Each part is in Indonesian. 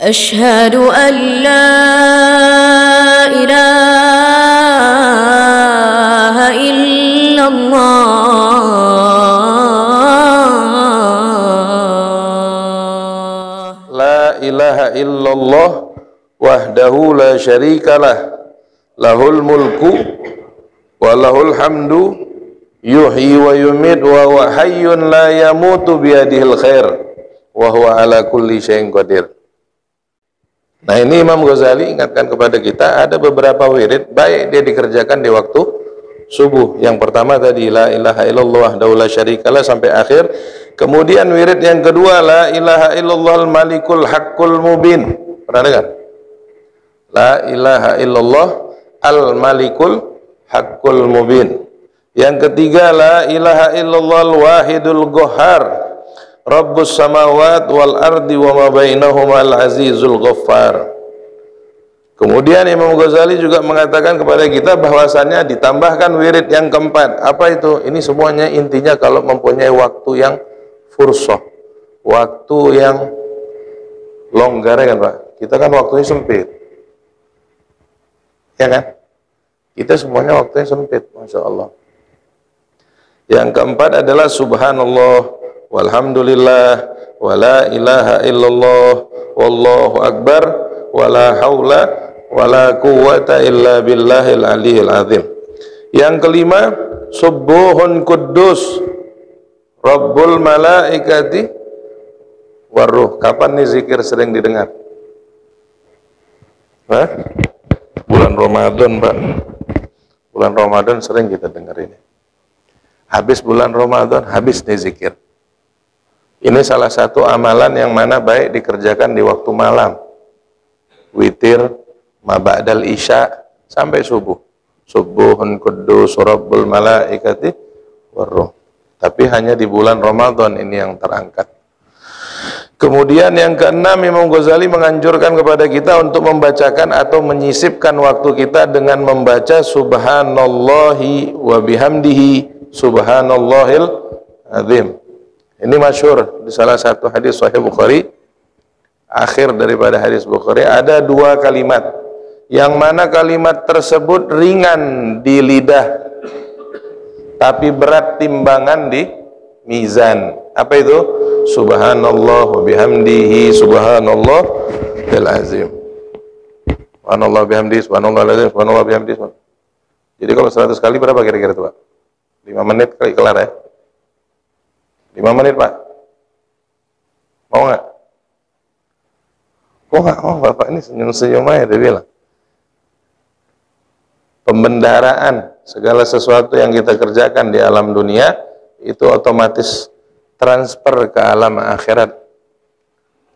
أشهد أن لا إله إلا الله لا إله إلا الله وحده لا شريك له له الملك وله الحمد يحيي ويميت وهو حي لا يموت بيده الخير وهو على كل شيء قدير. Nah, ini Imam Ghazali ingatkan kepada kita ada beberapa wirid baik dia dikerjakan di waktu subuh. Yang pertama tadi la ilaha illallah wahdahu la syarikalah sampai akhir. Kemudian wirid yang kedua la ilaha illallah al-malikul haqqul mubin. Pernah dengar? La ilaha illallah al-malikul haqqul mubin. Yang ketiga la ilaha illallah al-wahidul qahhar. Rabbus samawat wal ardi wa ma bainahuma al-azizul ghaffar. Kemudian Imam Ghazali juga mengatakan kepada kita bahwasannya ditambahkan wirid yang keempat. Apa itu? Ini semuanya intinya kalau mempunyai waktu yang fursah, waktu yang longgar, ya kan Pak? Kita kan waktunya sempit, ya kan? Kita semuanya waktunya sempit, Masya Allah. Yang keempat adalah subhanallah walhamdulillah wala ilaha illallah wallahu akbar wala haula wala quwwata illa billahil aliyil azim. Yang kelima subuhun kuddus rabbul malaikati waruh. Kapan nih zikir sering didengar? Hah? Bulan Ramadan, Pak. Bulan Ramadan sering kita dengar ini. Habis bulan Ramadan habis nih zikir. Ini salah satu amalan yang mana baik dikerjakan di waktu malam. Witir, maba'dal isya sampai subuh. Subuhun kuddus rabbul malaikati waruh. Tapi hanya di bulan Ramadan ini yang terangkat. Kemudian yang keenam, Imam Ghazali menganjurkan kepada kita untuk membacakan atau menyisipkan waktu kita dengan membaca subhanallahi wa bihamdihi subhanallahil azim. Ini masyhur di salah satu hadis Sahih Bukhari. Akhir daripada hadis Bukhari ada dua kalimat, yang mana kalimat tersebut ringan di lidah tapi berat timbangan di mizan. Apa itu? Subhanallah wa bihamdihi subhanallahil azim. Subhanallah bihamdihi subhanallah azim, subhanallah bihamdihi. Jadi kalau 100 kali berapa kira-kira itu, Pak? 5 menit kali kelar ya? 5 menit, Pak. Mau nggak? Kok nggak mau, Bapak ini senyum-senyum aja dia bilang. Pembendaharaan segala sesuatu yang kita kerjakan di alam dunia itu otomatis transfer ke alam akhirat.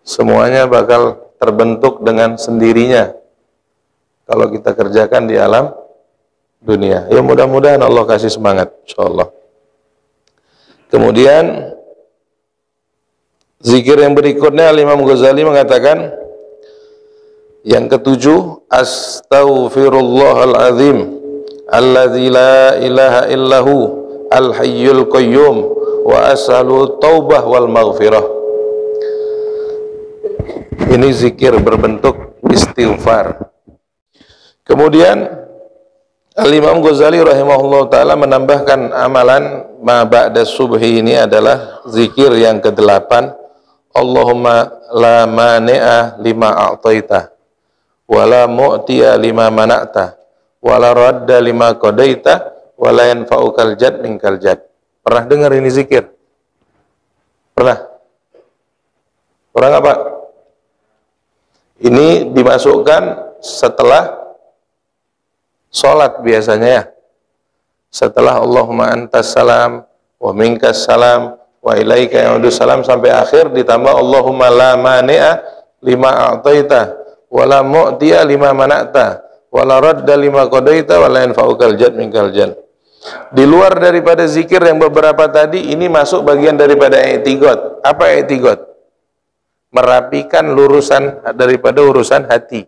Semuanya bakal terbentuk dengan sendirinya kalau kita kerjakan di alam dunia. Ya mudah-mudahan Allah kasih semangat, insyaallah. Kemudian zikir yang berikutnya Imam Ghazali mengatakan yang ketujuh, astaghfirullahal azim alladzi la ilaha illahu al hayyul qayyum wa as'alu taubah wal maghfirah. Ini zikir berbentuk istighfar. Kemudian Al-Imam Ghazali rahimahullah ta'ala menambahkan amalan ma ba'da subhi ini adalah zikir yang ke-8. Allahumma la mani'a lima a'taita wa la mu'tiya lima mana'ta wa la radda lima qadaita wa la yanfa'ukal jad minkal jad. Pernah dengar ini zikir? Pernah? Pernah nggak, Pak? Ini dimasukkan setelah sholat biasanya ya. Setelah Allahumma antas salam wa minkas salam wa ilaika ya'udus salam sampai akhir ditambah Allahumma la mani'a lima a'taita wa la mu'tiya lima mana'ta wa la radda lima qadaita wa la yanfa'ukal jad minkal jad. Di luar daripada zikir yang beberapa tadi, ini masuk bagian daripada i'tiqad. Apa i'tiqad? Merapikan lurusan daripada urusan hati.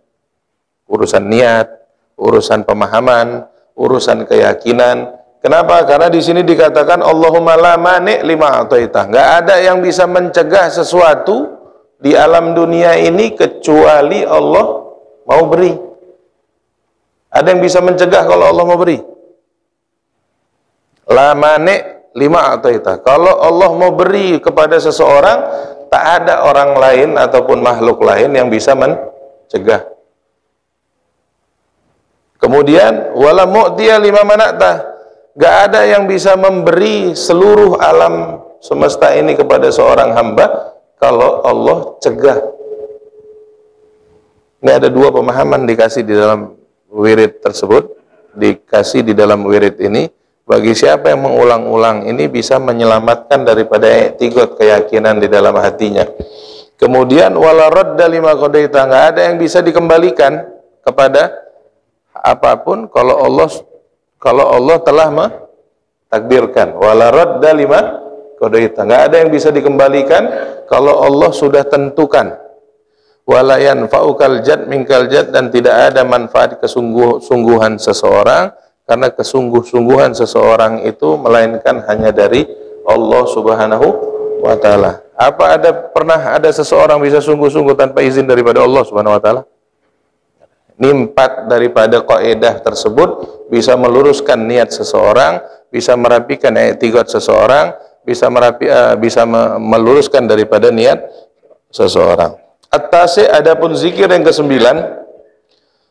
Urusan niat, urusan pemahaman, urusan keyakinan. Kenapa? Karena di sini dikatakan Allahumma la mani' lima a'taita. Enggak ada yang bisa mencegah sesuatu di alam dunia ini kecuali Allah mau beri. Ada yang bisa mencegah kalau Allah mau beri? La mani lima ataita. Kalau Allah mau beri kepada seseorang, tak ada orang lain ataupun makhluk lain yang bisa mencegah. Kemudian wala mu'tiya lima mana'ta. Gak ada yang bisa memberi seluruh alam semesta ini kepada seorang hamba kalau Allah cegah. Ini ada dua pemahaman dikasih di dalam wirid tersebut, dikasih di dalam wirid ini. Bagi siapa yang mengulang-ulang ini bisa menyelamatkan daripada i'tiqad, keyakinan di dalam hatinya. Kemudian wala radda lima qadaita, enggak ada yang bisa dikembalikan kepada apapun kalau Allah telah mentakdirkan. Wala radda lima qadaita, enggak ada yang bisa dikembalikan kalau Allah sudah tentukan. Wala yanfa'ukal jad minkal jad, dan tidak ada manfaat kesungguhan seseorang karena kesungguh-sungguhan seseorang itu melainkan hanya dari Allah Subhanahu wa taala. Apa pernah ada seseorang bisa sungguh-sungguh tanpa izin daripada Allah Subhanahu wa taala? Nimpat daripada kaidah tersebut bisa meluruskan niat seseorang, bisa merapikan i'tiqad seseorang, bisa meluruskan daripada niat seseorang. At-tasi, adapun zikir yang ke-9,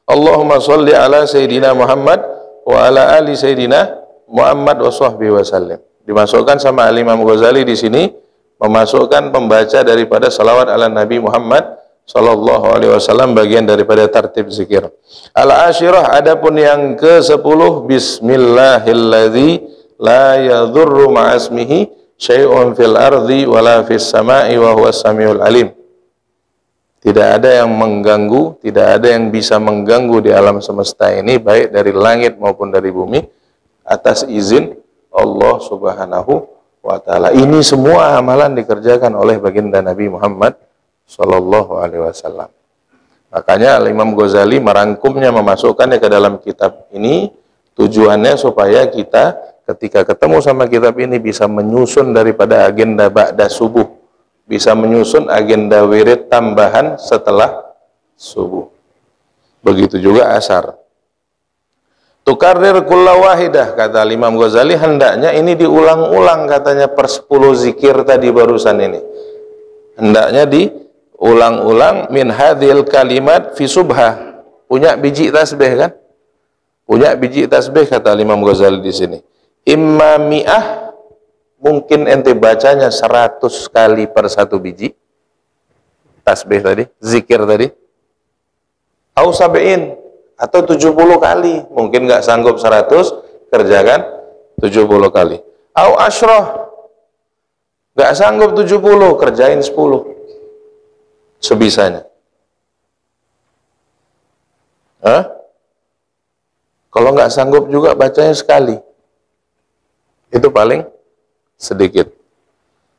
Allahumma sholli ala sayyidina Muhammad wa ala ali sayyidina Muhammad wa sahbihi wasallim. Dimasukkan sama Al-Imam Ghazali di sini, memasukkan pembaca daripada salawat ala Nabi Muhammad sallallahu alaihi wasallam bagian daripada tartib zikir. Al-ashirah, adapun yang ke-10, bismillahilladzi la yadhurru ma'asmihi syai'un fil ardi wala fis sama'i wa huwas samiul alim. Tidak ada yang mengganggu, tidak ada yang bisa mengganggu di alam semesta ini, baik dari langit maupun dari bumi, atas izin Allah Subhanahu wa ta'ala. Ini semua amalan dikerjakan oleh baginda Nabi Muhammad sallallahu alaihi wasallam. Makanya Imam Ghazali merangkumnya, memasukkannya ke dalam kitab ini, tujuannya supaya kita ketika ketemu sama kitab ini bisa menyusun daripada agenda ba'da subuh, bisa menyusun agenda wirid tambahan setelah subuh. Begitu juga asar. Tukarrir kulla wahidah, kata Imam Ghazali, hendaknya ini diulang-ulang, katanya per 10 zikir tadi barusan ini. Hendaknya diulang-ulang min hadhil kalimat fi subha. Punya biji tasbih kan? Punya biji tasbih, kata Imam Ghazali di sini. Imma mi'ah, mungkin ente bacanya 100 kali per 1 biji tasbih tadi, zikir tadi. Au sab'in, atau 70 kali. Mungkin nggak sanggup 100, kerjakan 70 kali. Au asyrah, nggak sanggup 70, kerjain 10. Sebisanya. Kalau nggak sanggup juga bacanya sekali. Itu paling sedikit.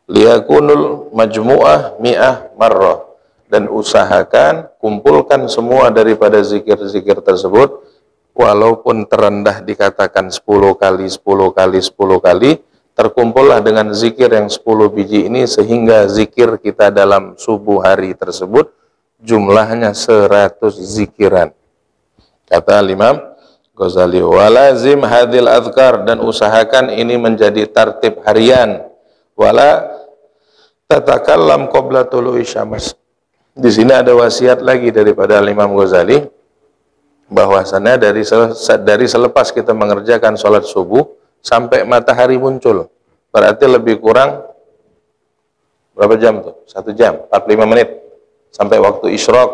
Liyakunul majmu'ah mi'ah marrah, dan usahakan kumpulkan semua daripada zikir-zikir tersebut, walaupun terendah dikatakan 10 kali 10 kali 10 kali, terkumpullah dengan zikir yang 10 biji ini sehingga zikir kita dalam subuh hari tersebut jumlahnya 100 zikiran. Kata Imam Ghazali, walazim hadhil azkar, dan usahakan ini menjadi tartib harian. Wala tatakallam qabla tulu'i syams. Di sini ada wasiat lagi daripada Imam Ghazali, bahwasannya dari selepas kita mengerjakan sholat subuh sampai matahari muncul, berarti lebih kurang berapa jam tuh? 1 jam, 45 menit sampai waktu isyraq.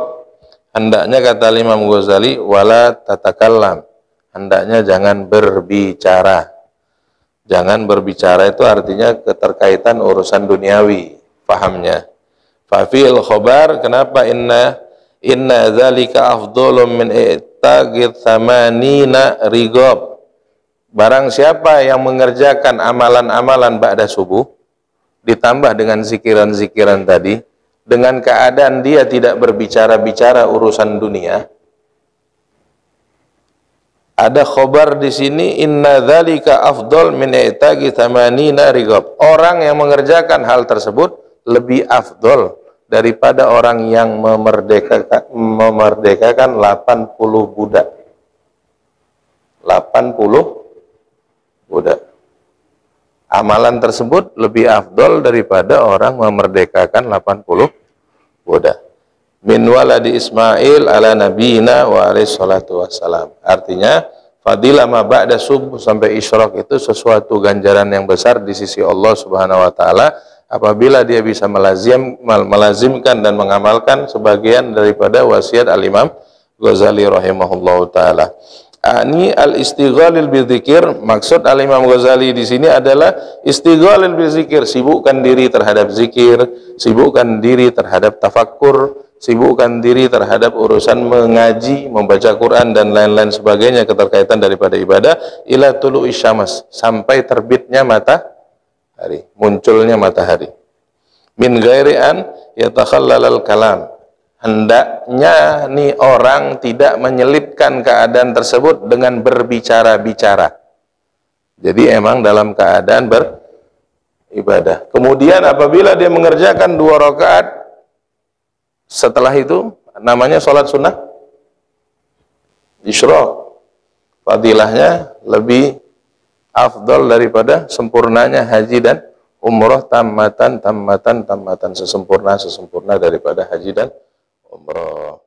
Hendaknya, kata Imam Ghazali, wala tatakallam, hendaknya jangan berbicara. Jangan berbicara itu artinya keterkaitan urusan duniawi, pahamnya. Fafil khobar, kenapa inna dzalika afdhalum min i'taqid thamanina rigob. Barang siapa yang mengerjakan amalan-amalan ba'da subuh ditambah dengan zikiran-zikiran tadi, dengan keadaan dia tidak berbicara-bicara urusan dunia. Ada khobar di sini, inna dzalika afdal min i'taqi thamanina riqab. Orang yang mengerjakan hal tersebut lebih afdol, daripada orang yang memerdekakan 80 budak. 80 budak. Amalan tersebut lebih afdol daripada orang memerdekakan 80 budak. Min waladi Ismail ala nabiyina wa alaihi salatu wassalam. Artinya, fadilah ma ba'da subuh sampai isyraq itu sesuatu ganjaran yang besar di sisi Allah Subhanahu wa taala apabila dia bisa melazimkan dan mengamalkan sebagian daripada wasiat Al-Imam Ghazali rahimahullahu taala. Ini al-istighalil bizikir, maksud Al-Imam Ghazali di sini adalah istighalil bizikir, sibukkan diri terhadap zikir, sibukkan diri terhadap tafakkur, sibukkan diri terhadap urusan mengaji, membaca Quran dan lain-lain sebagainya keterkaitan daripada ibadah ila tulu'i syams, sampai terbitnya matahari, munculnya matahari. Min ghairi an yatakhallalal kalam. Hendaknya nih orang tidak menyelipkan keadaan tersebut dengan berbicara-bicara. Jadi emang dalam keadaan beribadah. Kemudian apabila dia mengerjakan 2 rakaat, setelah itu namanya sholat sunnah isyraq. Fadilahnya lebih afdal daripada sempurnanya haji dan umrah tammatan sesempurna daripada haji dan umrah.